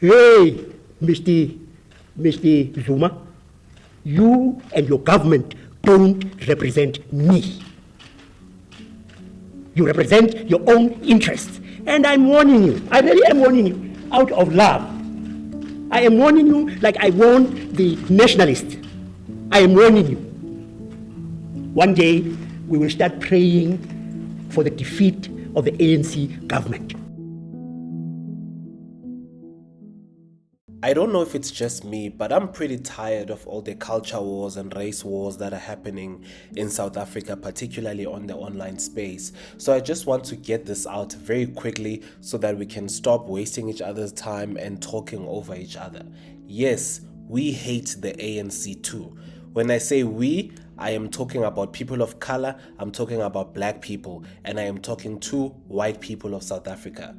Hey, Mr. Zuma, you and your government don't represent me. You represent your own interests. And I'm warning you, I really am warning you, out of love. I am warning you like I warned the nationalists. I am warning you. One day, we will start praying for the defeat of the ANC government. I don't know if it's just me, but I'm pretty tired of all the culture wars and race wars that are happening in South Africa, particularly on the online space. So I just want to get this out very quickly so that we can stop wasting each other's time and talking over each other. Yes, we hate the ANC too. When I say we, I am talking about people of color, I'm talking about black people, and I am talking to white people of South Africa.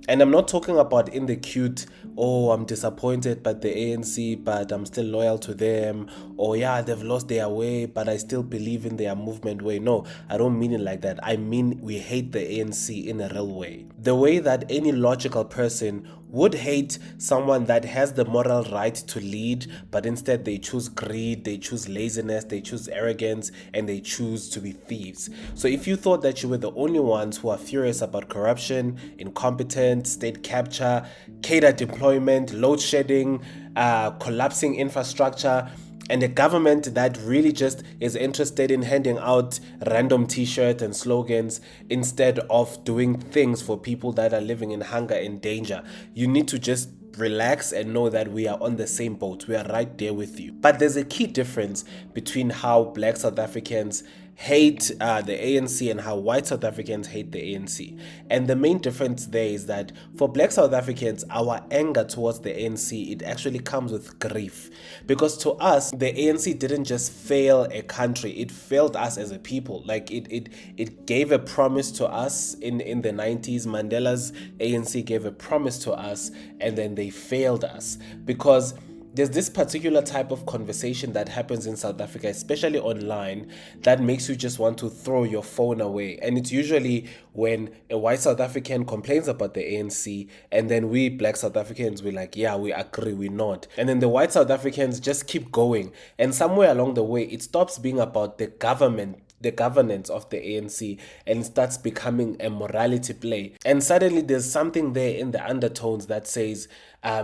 And I'm not talking about in the cute, oh, I'm disappointed by the ANC, but I'm still loyal to them. Or yeah, they've lost their way, but I still believe in their movement way. No, I don't mean it like that. I mean we hate the ANC in a real way. The way that any logical person would hate someone that has the moral right to lead, but instead they choose greed, they choose laziness, they choose arrogance, and they choose to be thieves. So if you thought that you were the only ones who are furious about corruption, incompetence, state capture, cadre deployment, load shedding, collapsing infrastructure, and a government that really just is interested in handing out random t-shirts and slogans instead of doing things for people that are living in hunger and danger, you need to just relax and know that we are on the same boat. We are right there with you. But there's a key difference between how black South Africans hate the ANC and how white South Africans hate the ANC. And the main difference there is that for black South Africans, our anger towards the ANC, it actually comes with grief. Because to us, the ANC didn't just fail a country, it failed us as a people. Like it gave a promise to us in the 90s. Mandela's ANC gave a promise to us, and then they failed us. Because there's this particular type of conversation that happens in South Africa, especially online, that makes you just want to throw your phone away. And it's usually when a white South African complains about the ANC, and then we black South Africans, we're like, yeah, we agree, we nod. And then the white South Africans just keep going. And somewhere along the way, it stops being about the governance of the ANC, and starts becoming a morality play. And suddenly there's something there in the undertones that says,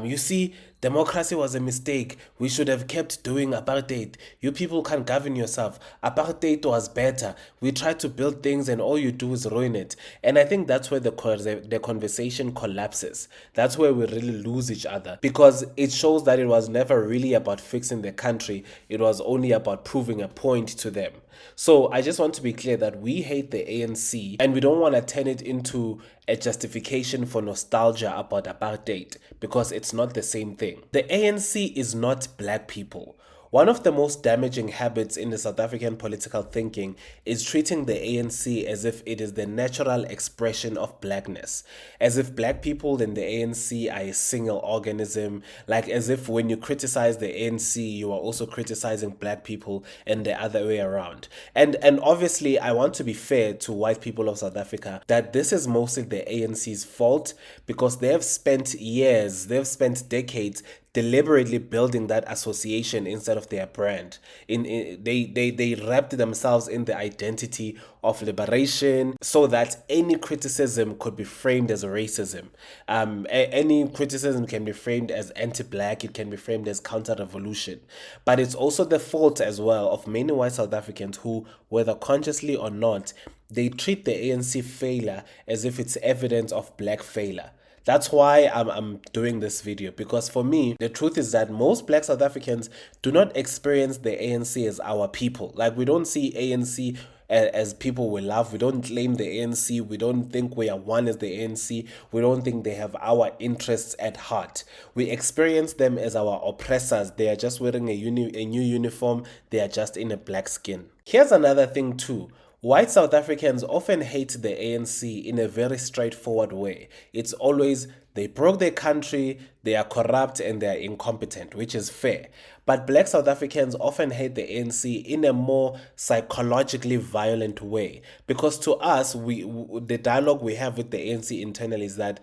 you see, democracy was a mistake. We should have kept doing apartheid. You people can't govern yourself. Apartheid was better. We tried to build things and all you do is ruin it. And I think that's where the conversation collapses. That's where we really lose each other, because it shows that it was never really about fixing the country. It was only about proving a point to them. So I just want to be clear that we hate the ANC, and we don't want to turn it into a justification for nostalgia about apartheid, because it's not the same thing. The ANC is not black people. One of the most damaging habits in the South African political thinking is treating the ANC as if it is the natural expression of blackness, as if black people and the ANC are a single organism, like as if when you criticize the ANC, you are also criticizing black people and the other way around. And obviously, I want to be fair to white people of South Africa that this is mostly the ANC's fault, because they have spent years, they've spent decades deliberately building that association instead of their brand. They wrapped themselves in the identity of liberation so that any criticism could be framed as racism. Any criticism can be framed as anti-black, it can be framed as counter-revolution. But it's also the fault as well of many white South Africans who, whether consciously or not, they treat the ANC failure as if it's evidence of black failure. That's why I'm doing this video, because for me, the truth is that most black South Africans do not experience the ANC as our people. Like, we don't see ANC as people we love. We don't claim the ANC. We don't think we are one as the ANC. We don't think they have our interests at heart. We experience them as our oppressors. They are just wearing a new uniform. They are just in a black skin. Here's another thing too. White South Africans often hate the ANC in a very straightforward way. It's always, they broke their country, they are corrupt, and they are incompetent, which is fair. But black South Africans often hate the ANC in a more psychologically violent way. Because to us, the dialogue we have with the ANC internally is that,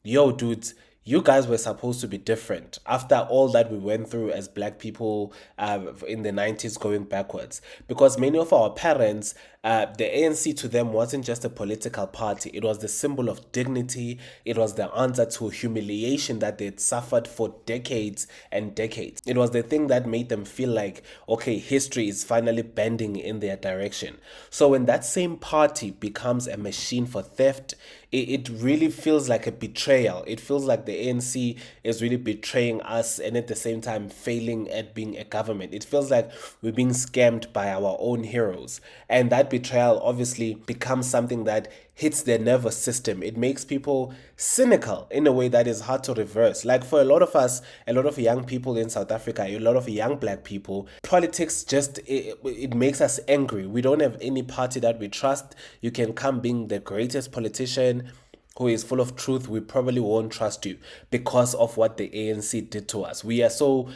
yo, dudes, you guys were supposed to be different after all that we went through as black people in the 90s going backwards. Because many of our parents, the ANC to them wasn't just a political party, it was the symbol of dignity, it was the answer to humiliation that they'd suffered for decades and decades. It was the thing that made them feel like, okay, history is finally bending in their direction. So when that same party becomes a machine for theft, it really feels like a betrayal. It feels like the ANC is really betraying us and at the same time failing at being a government. It feels like we're being scammed by our own heroes. And that betrayal obviously becomes something that hits their nervous system. It makes people cynical in a way that is hard to reverse. Like for a lot of us, a lot of young people in South Africa, a lot of young black people, politics just, it makes us angry. We don't have any party that we trust. You can come being the greatest politician who is full of truth, we probably won't trust you because of what the ANC did to us. We are so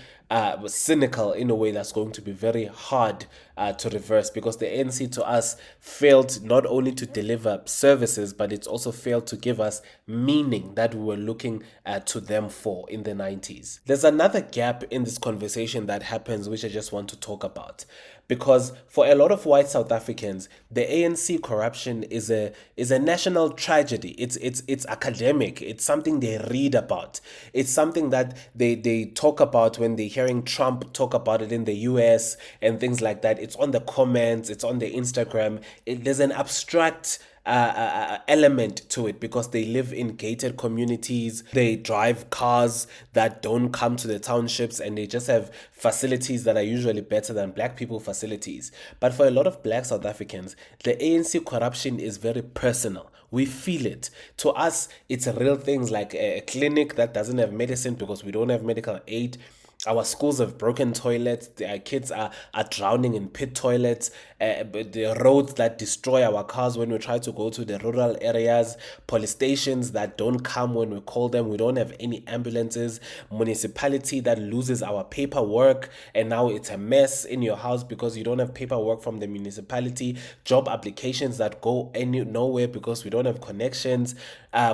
cynical in a way that's going to be very hard to reverse, because the ANC to us failed not only to deliver services, but it's also failed to give us meaning that we were looking to them for in the 90s. There's another gap in this conversation that happens, which I just want to talk about. Because for a lot of white South Africans, the ANC corruption is a national tragedy. It's academic. It's something they read about. It's something that they talk about when they're hearing Trump talk about it in the US and things like that. It's on the comments. It's on the Instagram. There's an abstract element to it because they live in gated communities. They drive cars that don't come to the townships, and they just have facilities that are usually better than black people facilities. But for a lot of black South Africans, the ANC corruption is very personal. We feel it. To us, it's real things like a clinic that doesn't have medicine because we don't have medical aid. Our schools have broken toilets. Our kids are drowning in pit toilets. The roads that destroy our cars when we try to go to the rural areas. Police stations that don't come when we call them. We don't have any ambulances. Municipality that loses our paperwork, and now it's a mess in your house because you don't have paperwork from the municipality. Job applications that go nowhere because we don't have connections.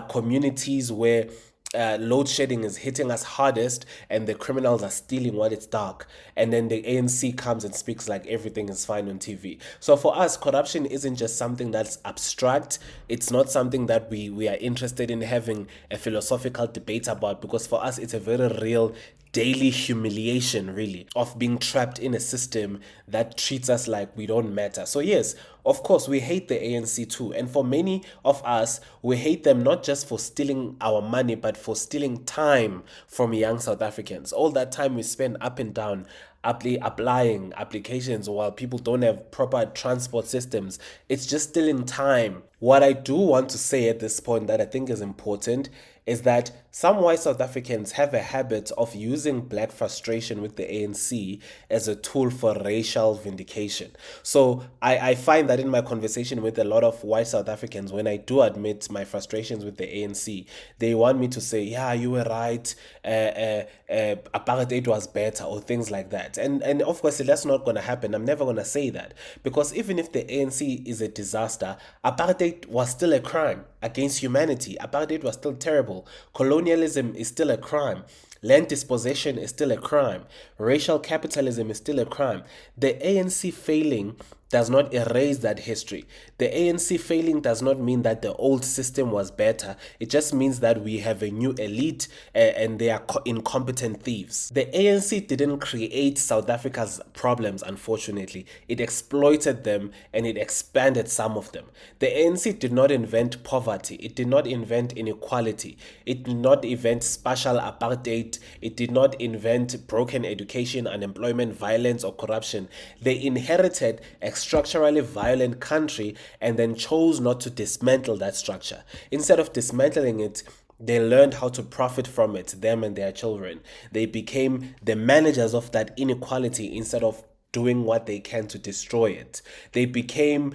Communities where load shedding is hitting us hardest and the criminals are stealing while it's dark, and then the ANC comes and speaks like everything is fine on TV. So for us, corruption isn't just something that's abstract. It's not something that we are interested in having a philosophical debate about, because for us it's a very real daily humiliation, really, of being trapped in a system that treats us like we don't matter. So yes, of course, we hate the ANC too. And for many of us, we hate them not just for stealing our money, but for stealing time from young South Africans. All that time we spend up and down applying applications while people don't have proper transport systems. It's just stealing time. What I do want to say at this point that I think is important is that some white South Africans have a habit of using black frustration with the ANC as a tool for racial vindication. So I find that in my conversation with a lot of white South Africans, when I do admit my frustrations with the ANC, they want me to say, yeah, you were right, apartheid was better, or things like that. And of course, that's not going to happen. I'm never going to say that, because even if the ANC is a disaster, apartheid was still a crime against humanity. Apartheid was still terrible. Colonialism is still a crime. Land dispossession is still a crime. Racial capitalism is still a crime. The ANC failing does not erase that history. The ANC failing does not mean that the old system was better. It just means that we have a new elite and they are incompetent thieves. The ANC didn't create South Africa's problems, unfortunately. It exploited them and it expanded some of them. The ANC did not invent poverty. It did not invent inequality. It did not invent spatial apartheid. It did not invent broken education, unemployment, violence, or corruption. They inherited a structurally violent country and then chose not to dismantle that structure. Instead of dismantling it, they learned how to profit from it, them and their children. They became the managers of that inequality instead of doing what they can to destroy it. They became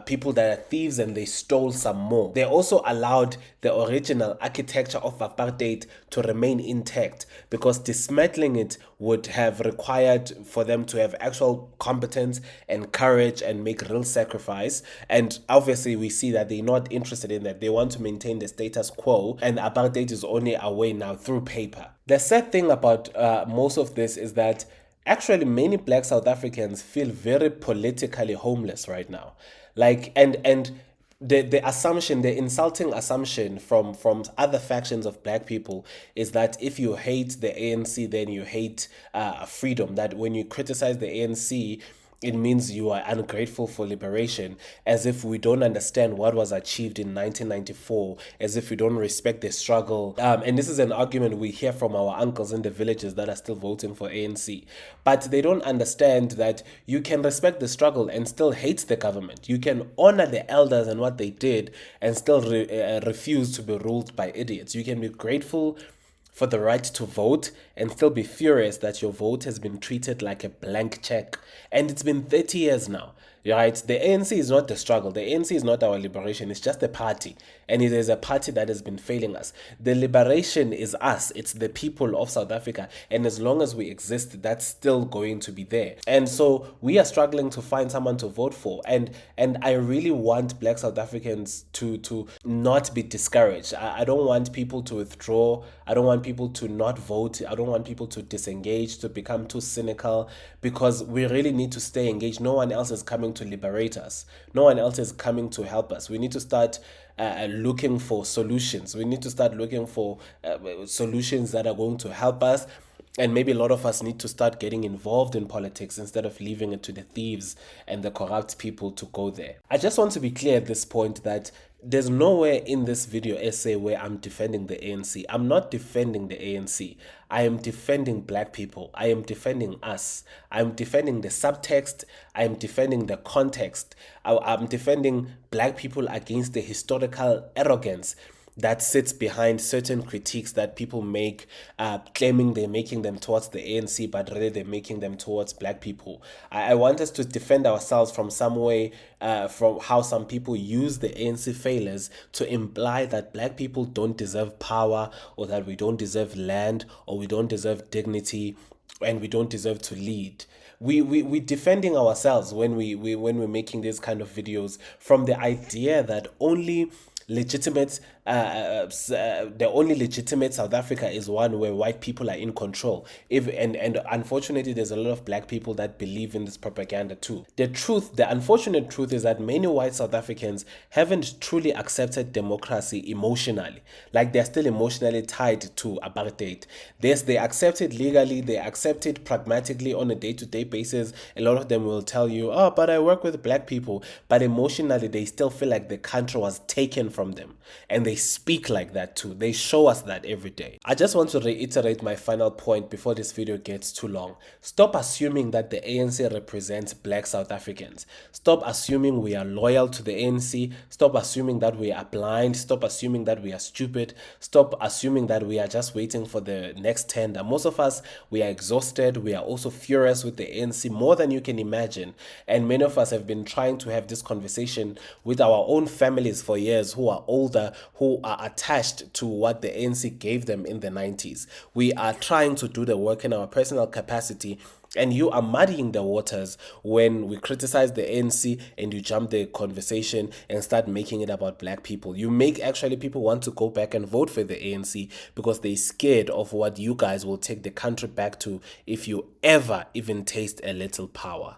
people that are thieves, and they stole some more. They also allowed the original architecture of apartheid to remain intact, because dismantling it would have required for them to have actual competence and courage and make real sacrifice. And obviously we see that they're not interested in that. They want to maintain the status quo, and apartheid is only a way now through paper. The sad thing about most of this is that actually many black South Africans feel very politically homeless right now. Like, and the assumption, the insulting assumption from other factions of black people is that if you hate the ANC, then you hate freedom. That when you criticize the ANC, it means you are ungrateful for liberation, as if we don't understand what was achieved in 1994, as if we don't respect the struggle. And this is an argument we hear from our uncles in the villages that are still voting for ANC. But they don't understand that you can respect the struggle and still hate the government. You can honor the elders and what they did and still refuse to be ruled by idiots. You can be grateful for the right to vote and still be furious that your vote has been treated like a blank check. And it's been 30 years now, right? The ANC is not the struggle. The ANC is not our liberation. It's just a party. And it is a party that has been failing us. The liberation is us. It's the people of South Africa. And as long as we exist, that's still going to be there. And so we are struggling to find someone to vote for. And I really want black South Africans to not be discouraged. I don't want people to withdraw. I don't want people to not vote. I don't want people to disengage, to become too cynical, because we really need to stay engaged. No one else is coming to liberate us. No one else is coming to help us. We need to start looking for solutions. We need to start looking for solutions that are going to help us. And maybe a lot of us need to start getting involved in politics instead of leaving it to the thieves and the corrupt people to go there. I just want to be clear at this point that there's nowhere in this video essay where I'm defending the ANC. I'm not defending the ANC. I am defending black people. I am defending us. I'm defending the subtext. I am defending the context. I'm defending black people against the historical arrogance that sits behind certain critiques that people make, claiming they're making them towards the ANC, but really they're making them towards black people. I want us to defend ourselves from some way, from how some people use the ANC failures to imply that black people don't deserve power, or that we don't deserve land, or we don't deserve dignity, and we don't deserve to lead. We defending ourselves when we're making these kind of videos from the idea that only legitimate the only legitimate South Africa is one where white people are in control. And unfortunately there's a lot of black people that believe in this propaganda too. The unfortunate truth is that many white South Africans haven't truly accepted democracy emotionally. Like, they're still emotionally tied to apartheid. They accept it legally, they accept it pragmatically on a day-to-day basis. A lot of them will tell you, oh, but I work with black people. But emotionally they still feel like the country was taken from them. And they speak like that too. They show us that every day. I just want to reiterate my final point before this video gets too long. Stop assuming that the ANC represents black South Africans. Stop assuming we are loyal to the ANC. Stop assuming that we are blind. Stop assuming that we are stupid. Stop assuming that we are just waiting for the next tender. Most of us, we are exhausted. We are also furious with the ANC more than you can imagine. And many of us have been trying to have this conversation with our own families for years, who are older, who are attached to what the ANC gave them in the 90s. We are trying to do the work in our personal capacity, and you are muddying the waters when we criticize the ANC and you jump the conversation and start making it about black people. You make actually people want to go back and vote for the ANC because they're scared of what you guys will take the country back to if you ever even taste a little power.